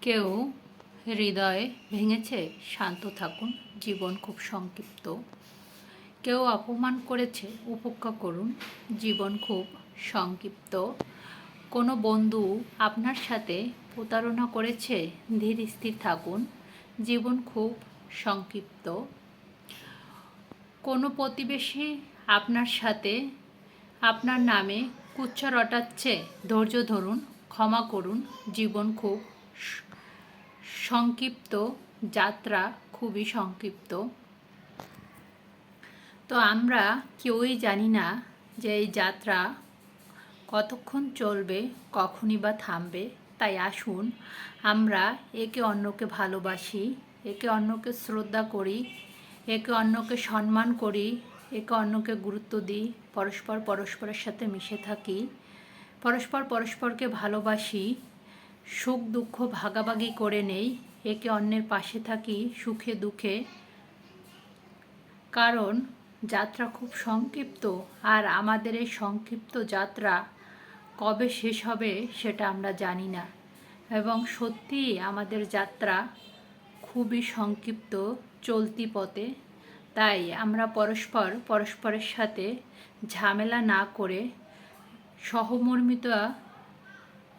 কেউ হৃদয় ভেঙেছে, শান্ত থাকুন, জীবন খুব সংক্ষিপ্ত। কেউ অপমান করেছে, উপেক্ষা করুন, জীবন খুব সংক্ষিপ্ত। কোনো বন্ধু আপনার সাথে প্রতারণা করেছে, ধীর স্থির থাকুন, জীবন খুব সংক্ষিপ্ত। কোনো প্রতিবেশী আপনার সাথে আপনার নামে কুচ্ছা রটাচ্ছে, ধৈর্য ধরুন, ক্ষমা করুন, জীবন খুব সংক্ষিপ্ত, যাত্রা খুবই সংক্ষিপ্ত। তো আমরা কেউই জানি না যে এই যাত্রা কতক্ষণ চলবে, কখনই বা থামবে। তাই আসুন আমরা একে অন্যকে ভালোবাসি, একে অন্যকে শ্রদ্ধা করি, একে অন্যকে সম্মান করি, একে অন্যকে গুরুত্ব দিই, পরস্পর পরস্পরের সাথে মিশে থাকি, পরস্পর পরস্পরকে ভালোবাসি, সুখ দুঃখ ভাগাভাগি করে নেই, একে অন্যের পাশে থাকি সুখে দুঃখে। কারণ যাত্রা খুব সংক্ষিপ্ত, আর আমাদের এই সংক্ষিপ্ত যাত্রা কবে শেষ হবে সেটা আমরা জানি না। এবং সত্যিই আমাদের যাত্রা খুবই সংক্ষিপ্ত, চলতি পথে। তাই আমরা পরস্পর পরস্পরের সাথে ঝামেলা না করে সহমর্মিতা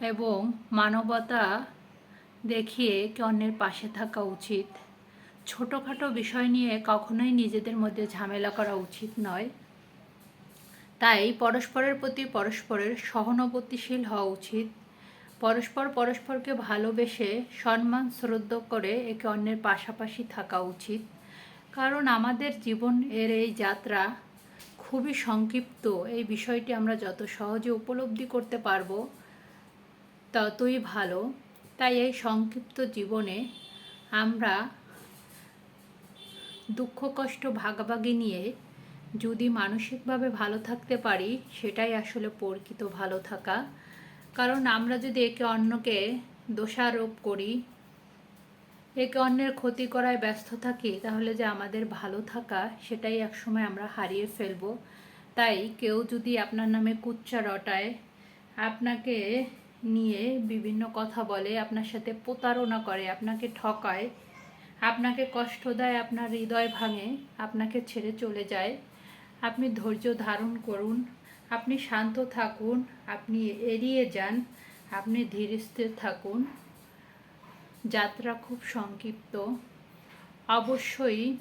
এবং মানবতা দেখিয়ে একে অন্যের পাশে থাকা উচিত। ছোটোখাটো বিষয় নিয়ে কখনোই নিজেদের মধ্যে ঝামেলা করা উচিত নয়। তাই পরস্পরের প্রতি পরস্পরের সহানুভূতিশীল হওয়া উচিত। পরস্পর পরস্পরকে ভালোবেসে সম্মান শ্রদ্ধা করে একে অন্যের পাশাপাশি থাকা উচিত। কারণ আমাদের জীবন এর এই যাত্রা খুবই সংক্ষিপ্ত। এই বিষয়টি আমরা যত সহজে উপলব্ধি করতে পারবো ততই ভালো। তাই এই সংক্ষিপ্ত জীবনে আমরা দুঃখ কষ্ট ভাগাভাগি নিয়ে যদি মানসিকভাবে ভালো থাকতে পারি, সেটাই আসলে প্রকৃত ভালো থাকা। কারণ আমরা যদি একে অন্যকে দোষারোপ করি, একে অন্যের ক্ষতি করায় ব্যস্ত থাকি, তাহলে যে আমাদের ভালো থাকা সেটাই একসময় আমরা হারিয়ে ফেলব। তাই কেউ যদি আপনার নামে কুচ্চা রটায়, আপনাকে নিয়ে বিভিন্ন কথা বলে, আপনার সাথে প্রতারণা করে, আপনাকে ঠকায়, আপনাকে কষ্ট দেয়, আপনার হৃদয় ভাঙে, আপনাকে ছেড়ে চলে যায়, আপনি ধৈর্য ধারণ করুন, আপনি শান্ত থাকুন, আপনি এড়িয়ে যান, আপনি ধীর স্থির থাকুন। যাত্রা খুব সংক্ষিপ্ত। অবশ্যই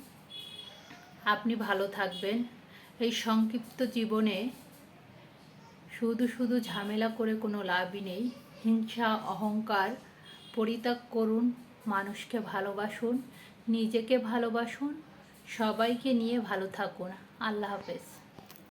আপনি ভালো থাকবেন। এই সংক্ষিপ্ত জীবনে শুধু শুধু ঝামেলা করে কোনো লাভই নেই। হিংসা অহংকার পরিত্যাগ করুন, মানুষকে ভালোবাসুন, নিজেকে ভালোবাসুন, সবাইকে নিয়ে ভালো থাকুন। আল্লাহ হাফেজ।